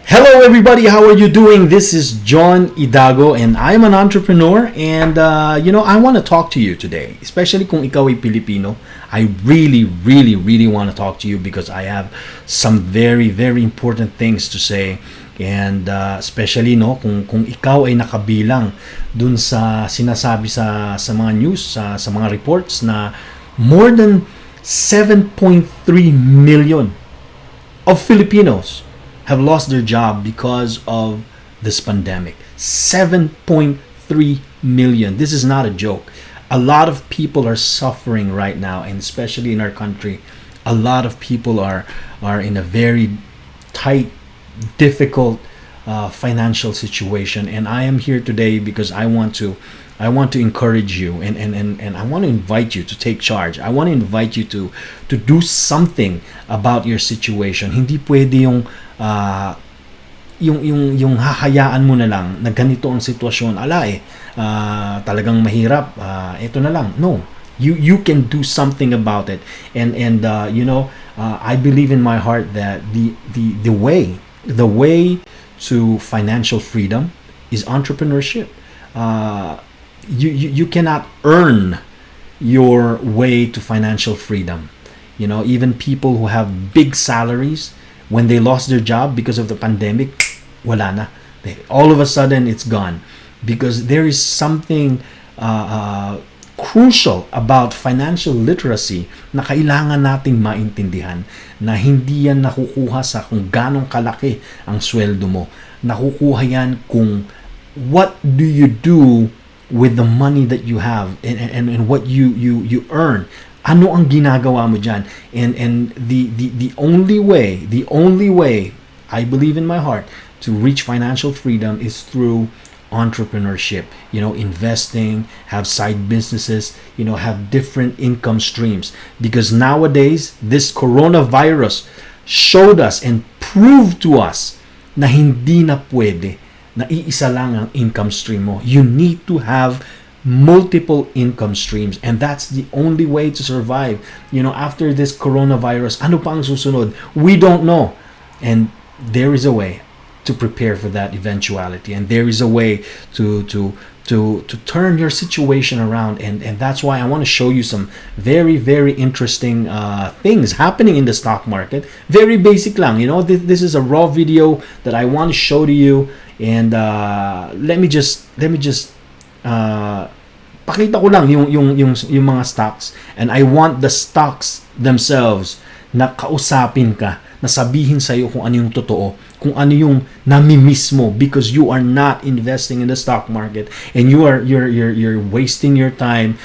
Hello everybody, how are you doing? This is John Idago and I'm an entrepreneur and I want to talk to you today. Especially kung ikaw ay Pilipino, I really want to talk to you because I have some very important things to say. And especially kung ikaw ay nakabilang dun sa sinasabi sa mga news, sa mga reports na more than 7.3 million of Filipinos have lost their job because of this pandemic. 7.3 million. This is not a joke. A lot of people are suffering right now, and especially in our country, a lot of people are in a very tight, difficult financial situation. And I am here today because I want to encourage you and I want to invite you to take charge. I want to invite you to do something about your situation. Hindi pwede yung hahayaan mo na lang na ganito ang sitwasyon. Talagang mahirap. Ito na lang. No. You can do something about it. And I believe in my heart that the way to financial freedom is entrepreneurship. You cannot earn your way to financial freedom. Even people who have big salaries, when they lost their job because of the pandemic, wala na. All of a sudden, it's gone. Because there is something crucial about financial literacy na kailangan nating maintindihan, na hindi yan nakukuha sa kung ganong kalaki ang sweldo mo. Nakukuha yan kung what do you do with the money that you have and what you earn. Ano ang ginagawa mo dyan? And the only way I believe in my heart to reach financial freedom is through entrepreneurship. Investing, have side businesses, have different income streams. Because nowadays, this coronavirus showed us and proved to us na hindi na pwede na iisa lang ang income stream mo. You need to have multiple income streams, and that's the only way to survive. After this coronavirus, ano pa ang susunod? We don't know, and there is a way to prepare for that eventuality, and there is a way to turn your situation around, and that's why I want to show you some very interesting things happening in the stock market. Very basic lang. This is a raw video that I want to show to you, and let me just pakita ko lang yung mga stocks, and I want the stocks themselves na kausapin ka, na sabihin sa iyo kung ano yung totoo, kung ano yung nami-miss mo, because you are not investing in the stock market and you're wasting your time,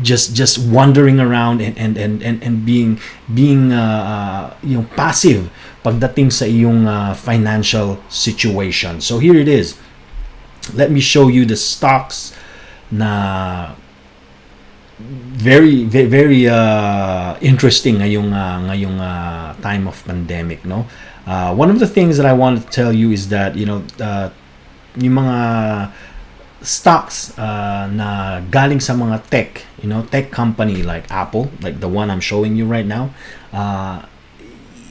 just wandering around and being passive pagdating sa iyong financial situation. So here it is. Let me show you the stocks na very interesting ngayong time of pandemic, no. One of the things that I want to tell you is that yung mga stocks na galing sa mga tech company like Apple, like the one I'm showing you right now,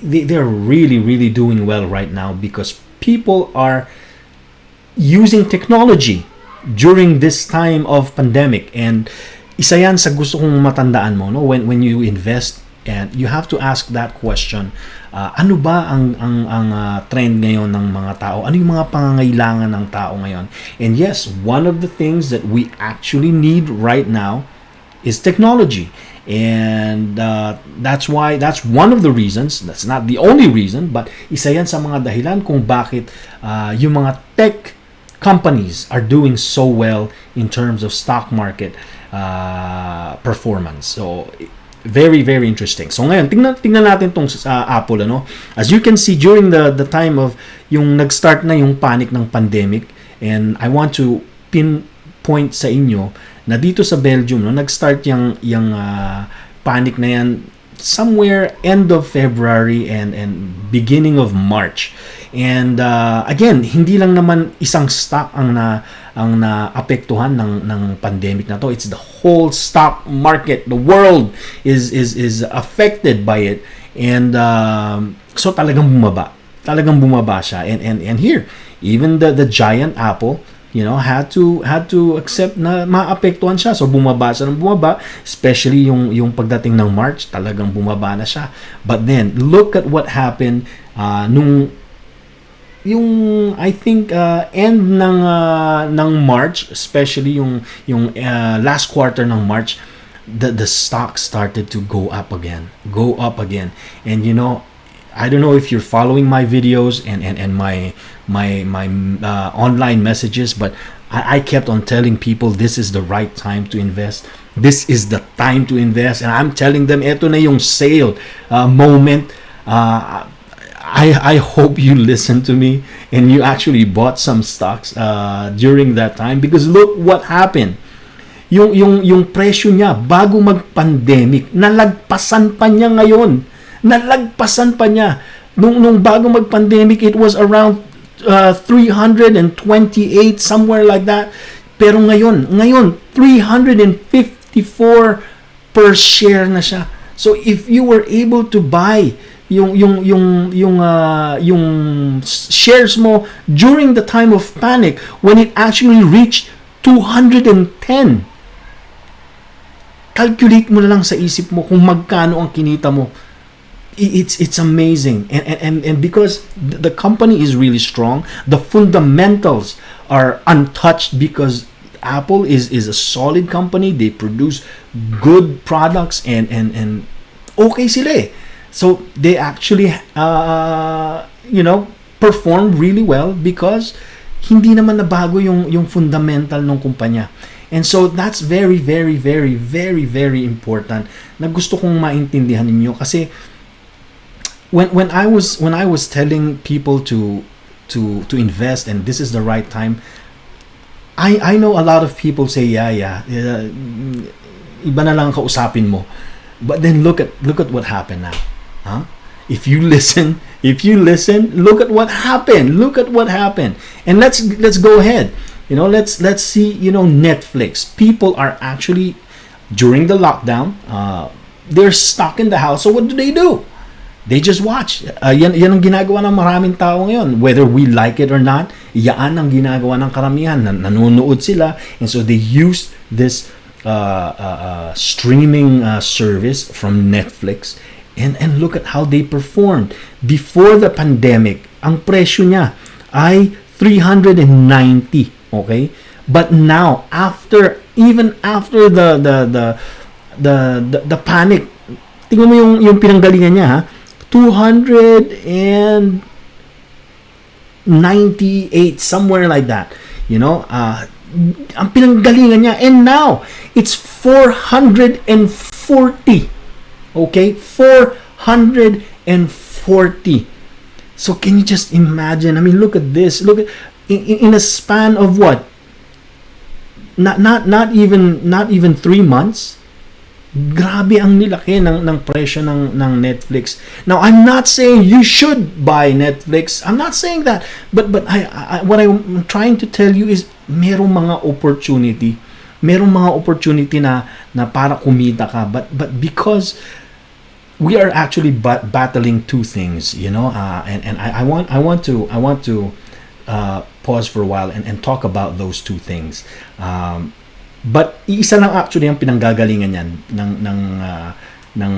they're really doing well right now because people are using technology during this time of pandemic. And isa yan sa gusto kong matandaan mo, no? When you invest, and you have to ask that question, ano ba ang trend ngayon ng mga tao? Ano yung mga pangangailangan ng tao ngayon? And yes, one of the things that we actually need right now is technology. And that's one of the reasons, that's not the only reason, but isa yan sa mga dahilan kung bakit yung mga tech companies are doing so well in terms of stock market performance. So very interesting. So ngayon tingnan natin tong Apple, as you can see, during the time of yung nag-start na yung panic ng pandemic, and I want to pinpoint sa inyo na dito sa Belgium, nag-start yung panic na yan somewhere end of February and beginning of March. And again, hindi lang naman isang stock ang naapektuhan ng pandemic na to. It's the whole stock market. The world is affected by it. And so talagang bumaba. talagang bumaba siya. And here, even the giant Apple, had to accept na maapektuhan siya. So bumaba siya ng bumaba, especially yung pagdating ng March, talagang bumaba na siya. But then look at what happened yung I think end ng March, especially yung last quarter ng March, the stock started to go up again. And I don't know if you're following my videos and my online messages, but I kept on telling people this is the right time to invest. This is the time to invest, and I'm telling them eto na yung sale moment. I hope you listen to me and you actually bought some stocks during that time, because look what happened. Yung presyo niya bago mag-pandemic, nalagpasan pa niya ngayon. Nalagpasan pa niya. Nung bago mag-pandemic, it was around 328, somewhere like that. Pero ngayon 354 per share na siya. So if you were able to buy yung shares mo during the time of panic, when it actually reached 210, calculate mo na lang sa isip mo kung magkano ang kinita mo. It's amazing, and because the company is really strong, the fundamentals are untouched, because Apple is a solid company. They produce good products, and okay sila eh. So they actually perform really well because hindi naman nabago yung fundamental ng kumpanya. And so that's very, very, very, very, very important na gusto kong maintindihan ninyo, kasi when I was telling people to invest and this is the right time, I know a lot of people say yeah, iba na lang kausapin mo. But then look at what happened now. Huh? If you listen, look at what happened. And let's go ahead. Let's see, Netflix. People are actually, during the lockdown, they're stuck in the house. So what do? They just watch. Yan ang ginagawa ng maraming tao ngayon. Whether we like it or not, yan ang ginagawa ng karamihan. Nanonood sila. And so they use this streaming service from Netflix. And look at how they performed. Before the pandemic, ang presyo niya ay 390. Okay? But now, even after the panic, tingnan mo yung pinanggalingan niya, ha? 298, somewhere like that. Ang pinanggalingan niya. And now, it's 440. Okay? 440. So can you just imagine? I mean, look at this. Look at in a span of what? Not even 3 months. Grabe ang nilaki ng presyo ng Netflix. Now, I'm not saying you should buy Netflix. I'm not saying that. But I what I'm trying to tell you is merong mga opportunity. Merong mga opportunity na para kumita ka. But because we are actually battling two things, and I want to pause for a while and talk about those two things. But isa lang actually ang pinanggagalingan yan ng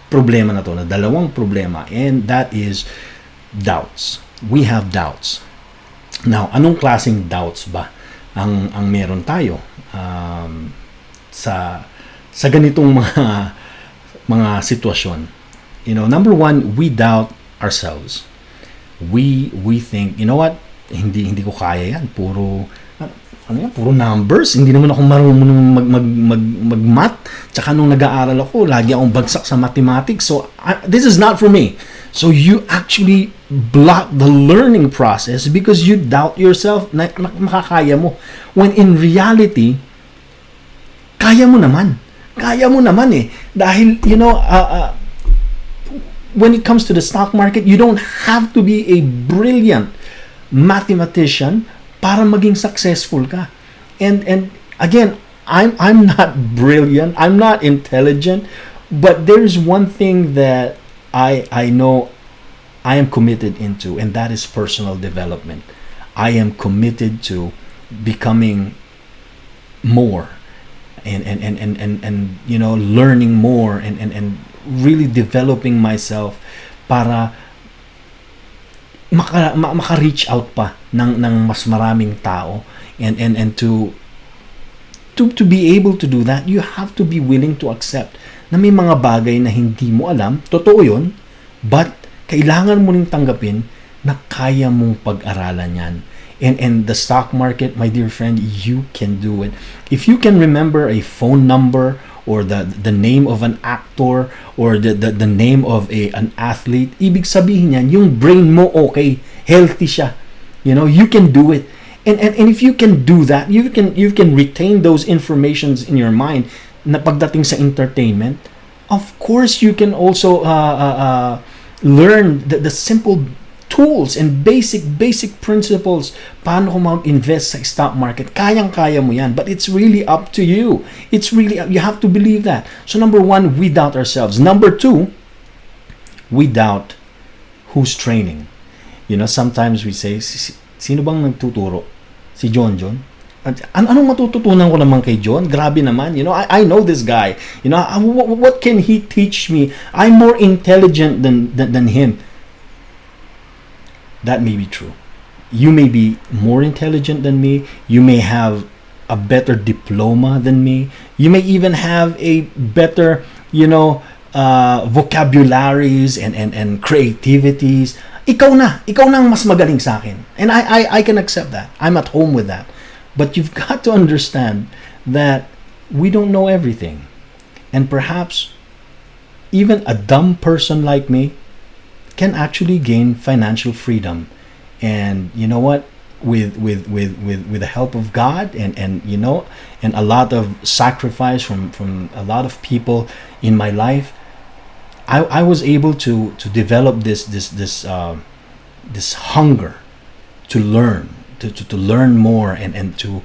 problema na to, na dalawang problema, and that is doubts. We have doubts. Now, anong klaseng doubts ba ang meron tayo sa ganitong mga sitwasyon? Number one, we doubt ourselves. We think, what? Hindi ko kaya yan. Puro numbers. Hindi naman ako marunong mag-math. Tsaka nung nag-aaral ako, lagi akong bagsak sa mathematics. So, this is not for me. So, you actually block the learning process because you doubt yourself na makakaya mo. When in reality, kaya mo naman. Kaya mo naman eh. Dahil, when it comes to the stock market, you don't have to be a brilliant mathematician para maging successful ka. And again, I'm not brilliant, I'm not intelligent, but there's one thing that I know I am committed into, and that is personal development. I am committed to becoming more and learning more and really developing myself para maka-reach out pa ng mas maraming tao and to be able to do that, you have to be willing to accept na may mga bagay na hindi mo alam, totoo yun, but kailangan mo ring tanggapin na kaya mong pag-aralan yan. And the stock market, my dear friend, you can do it. If you can remember a phone number or the name of an actor or the name of an athlete, ibig sabihin yan, yung brain mo okay, healthy siya. You can do it. And if you can do that, you can retain those informations in your mind na pagdating sa entertainment. Of course, you can also learn the simple tools and basic principles paano ko mag-invest sa stock market. Kayang-kaya mo yan, but it's really up to you. You have to believe that. So number 1, we doubt ourselves. Number 2, we doubt who's training. Sometimes we say, sino bang nagtuturo? Si John? Anong matututunan ko naman kay John? Grabe naman. I know this guy. What can he teach me? I'm more intelligent than him. That may be true. You may be more intelligent than me. You may have a better diploma than me. You may even have a better, vocabularies and creativities. Ikaw na ang mas magaling sa akin. And I can accept that. I'm at home with that. But you've got to understand that we don't know everything. And perhaps even a dumb person like me can actually gain financial freedom. And you know what? With the help of God and a lot of sacrifice from a lot of people in my life, I was able to develop this hunger to learn, to learn more and to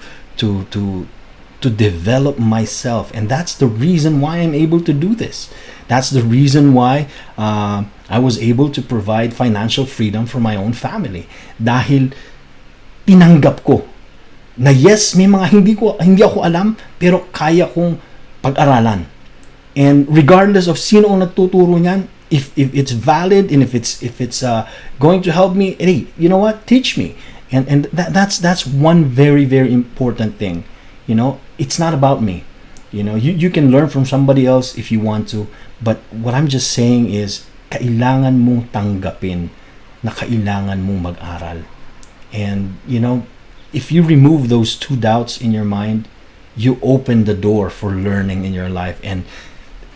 develop myself. And that's the reason why I'm able to do this. That's the reason why I was able to provide financial freedom for my own family. Dahil tinanggap ko na yes, may mga hindi ako alam, pero kaya kong pag-aralan. And regardless of sino ang nagtuturo niyan, if it's valid and if it's going to help me, hey, you know what? Teach me. And that's one very, very important thing. It's not about me. You can learn from somebody else if you want to, but what I'm just saying is kailangan mong tanggapin na kailangan mong mag-aral. And if you remove those 2 doubts in your mind, you open the door for learning in your life, and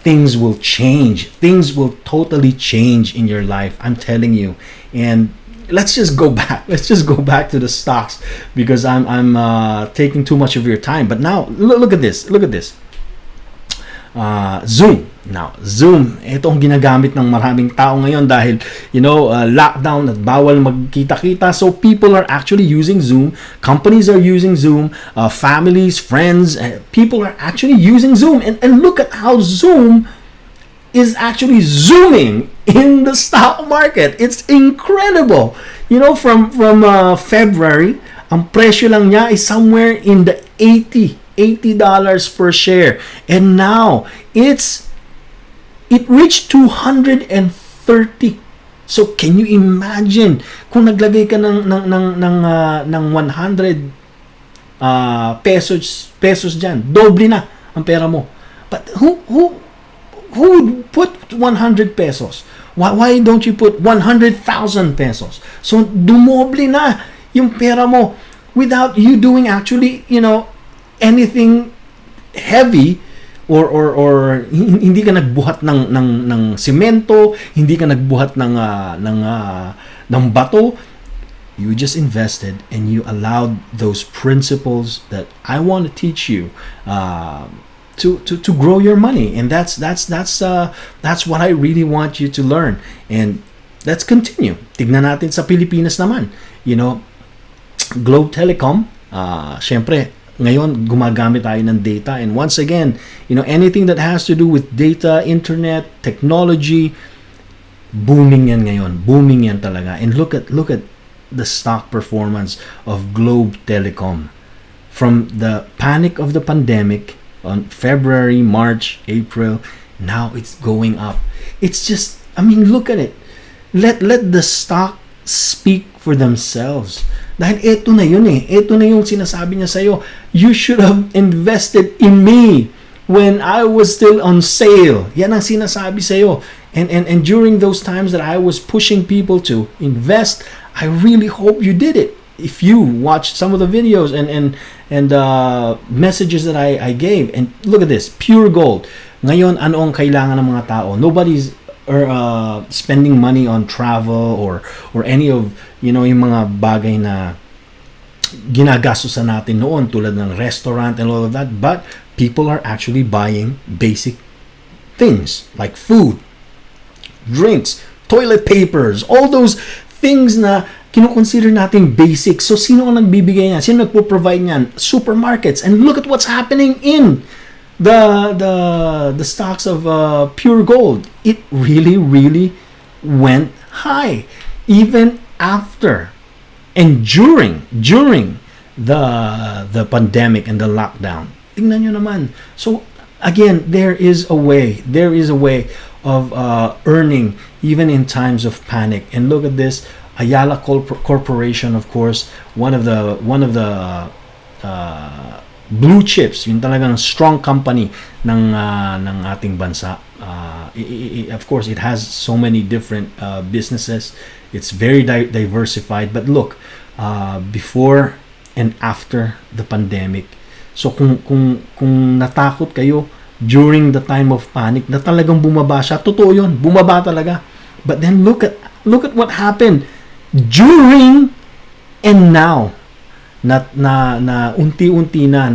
things will change. Things will totally change in your life, I'm telling you. And let's just go back to the stocks because I'm taking too much of your time. But now look at this. Zoom. Now, Zoom, ito ang ginagamit ng maraming tao ngayon dahil, lockdown at bawal magkita-kita. So people are actually using Zoom. Companies are using Zoom. Families, friends, people are actually using Zoom. And look at how Zoom is actually zooming in the stock market. It's incredible. From February, ang presyo lang niya is somewhere in the $80 per share. And now, it reached 230. So can you imagine kung naglagay ka ng 100 pesos diyan, doble na ang pera mo. But who would put 100 pesos? Why don't you put 100,000 pesos? So dumoble na yung pera mo without you doing actually, anything heavy. Or hindi ka nagbuhat ng semento, hindi ka nagbuhat ng bato. You just invested and you allowed those principles that I want to teach you to grow your money. And that's what I really want you to learn. And let's continue. Tignan natin sa Pilipinas naman. Globe Telecom, syempre ngayon gumagamit tayo ng data, and once again, anything that has to do with data, internet, technology, Booming yan ngayon. Booming yan talaga. And look at the stock performance of Globe Telecom. From the panic of the pandemic on February, March, April, now it's going up. It's just, I mean, look at it. Let the stock speak for themselves. Dahil ito na yun eh. Ito na yung sinasabi niya sa'yo. You should have invested in me when I was still on sale. Yan ang sinasabi sa'yo. And during those times that I was pushing people to invest, I really hope you did it. If you watched some of the videos and messages that I gave, and look at this, pure gold. Ngayon, ano ang kailangan ng mga tao? Nobody's spending money on travel or any of, yung mga bagay na ginagastosan natin noon tulad ng restaurant and all of that, but people are actually buying basic things like food, drinks, toilet papers, all those things na kino-consider natin basic. So sino ang nagbibigay niyan? Sino nagpo-provide niyan? Supermarkets. And look at what's happening in the stocks of pure gold. It really went high even after and during the pandemic and the lockdown. Tingnan nyo naman. So again, there is a way of earning even in times of panic. And look at this, Ayala Corporation, of course, one of the blue chips, yung talagang strong company ng ating bansa. Of course, it has so many different businesses. It's very diversified. But look, before and after the pandemic. So kung natakot kayo during the time of panic na talagang bumaba siya, totoo yun, bumaba talaga. But then look at what happened during and now. Na unti-unti na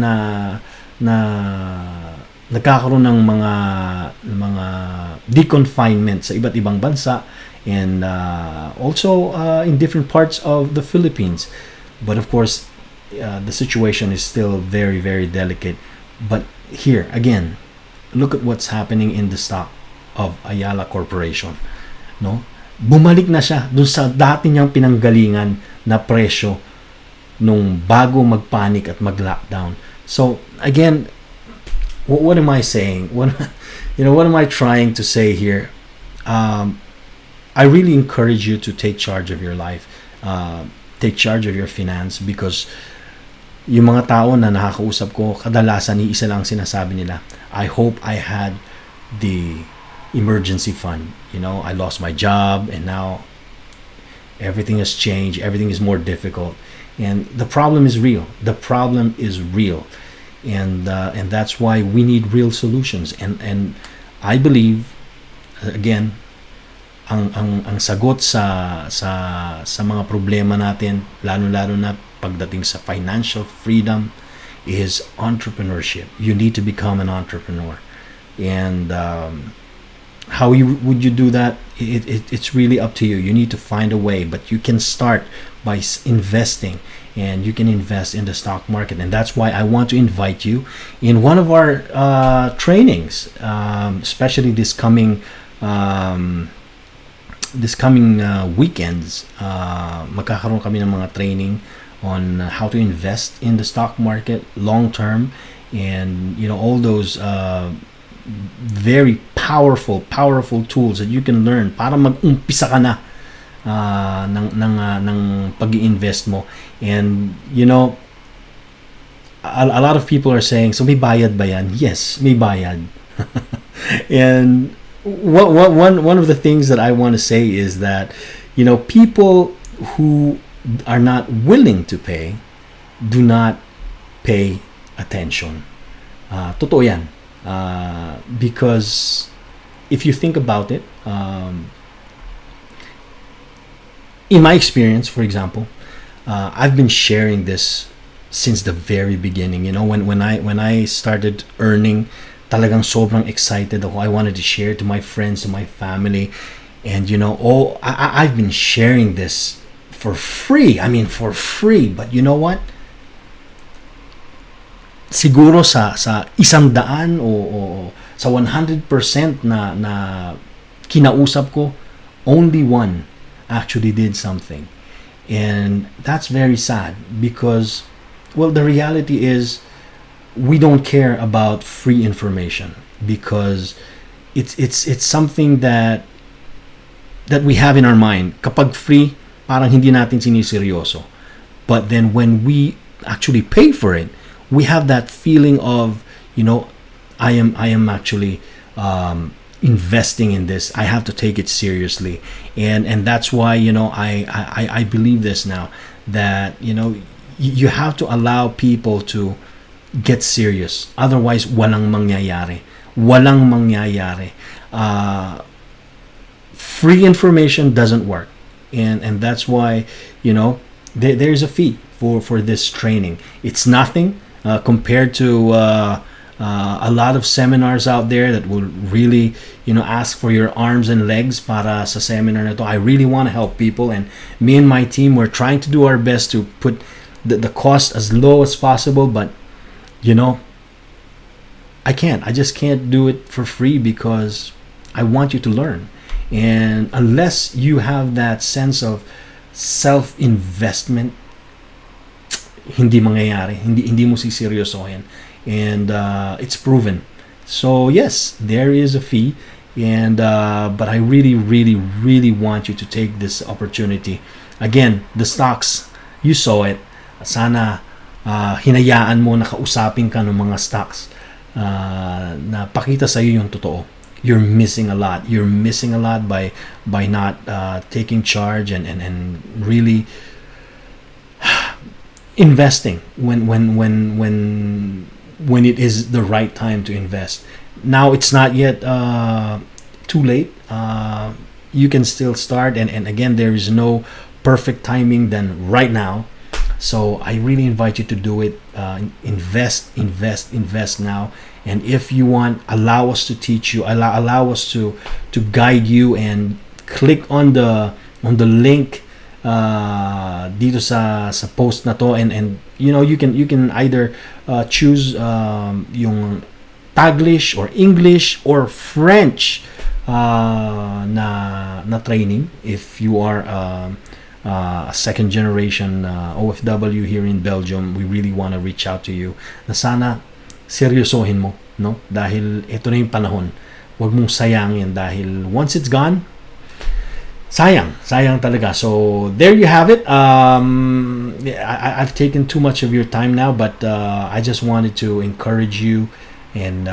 nagkakaroon ng mga deconfinement sa iba't ibang bansa, and also in different parts of the Philippines. But of course, the situation is still very delicate. But here again, look at what's happening in the stock of Ayala Corporation. No? Bumalik na siya dun sa dati niyang pinanggalingan na presyo nung bago magpanic at mag-lockdown. So again, what am I saying? What am I trying to say here? I really encourage you to take charge of your life, take charge of your finance, because yung mga tao na nakakausap ko, kadalasan isa lang sinasabi nila, I hope I had the emergency fund. I lost my job and now everything has changed, everything is more difficult. And the problem is real. And that's why we need real solutions. And I believe, again, ang sagot sa mga problema natin, lalo na pagdating sa financial freedom, is entrepreneurship. You need to become an entrepreneur. And how would you do that? It's really up to you. You need to find a way, but you can start by investing, and you can invest in the stock market. And that's why I want to invite you in one of our trainings, especially this coming weekends. Magkakaroon kami ng mga training on how to invest in the stock market long term, and all those very powerful tools that you can learn para mag-umpisa ka na ng pag-i-invest mo. And a lot of people are saying, so may bayad ba yan? Yes, may bayad. And one of the things that I want to say is that people who are not willing to pay do not pay attention. Totoo yan. Because if you think about it, in my experience, for example, I've been sharing this since the very beginning. When I started earning, talagang sobrang excited ako. I wanted to share to my friends, to my family, and I've been sharing this for free. I mean, for free. But you know what? Siguro sa 100 o sa 100% na kinausap ko, only one actually did something. And that's very sad because, well, the reality is we don't care about free information because it's something that we have in our mind. Kapag free, parang hindi natin siniseryoso. But then when we actually pay for it, we have that feeling of, I am actually investing in this. I have to take it seriously, and that's why I believe this now, that you have to allow people to get serious. Otherwise, walang mangyayari. Walang mangyayari. Free information doesn't work, and that's why there's a fee for this training. It's nothing compared to a lot of seminars out there that will really ask for your arms and legs para sa seminar na to. I really want to help people, and me and my team, we're trying to do our best to put the cost as low as possible, but I just can't do it for free because I want you to learn. And unless you have that sense of self-investment, hindi mangyayari, hindi mo siseryosohin. And it's proven. So yes, there is a fee, and but I really, really, really want you to take this opportunity. Again, the stocks, you saw it. Sana hinayaan mo na kausapin ka ng mga stocks na pakita sa iyo yung totoo. You're missing a lot. You're missing a lot by not taking charge and really investing when it is the right time to invest. Now it's not yet too late. You can still start, and again, there is no perfect timing than right now. So I really invite you to do it. Invest now. And if you want, allow us to teach you. Allow us to guide you, and click on the link dito sa post na to, and you can either choose yung Taglish or English or French na training if you are a second generation OFW here in Belgium. We really want to reach out to you na sana seryosohin mo, no? Dahil ito na yung panahon. Huwag mong sayangin dahil once it's gone, sayang talaga. So there you have it. I've taken too much of your time now, but I just wanted to encourage you and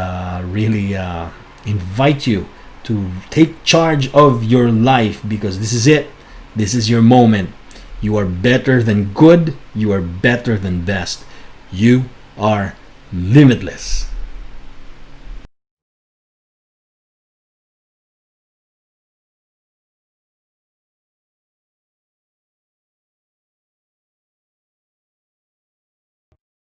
really invite you to take charge of your life, because this is it. This is your moment. You are better than good. You are better than best. You are limitless.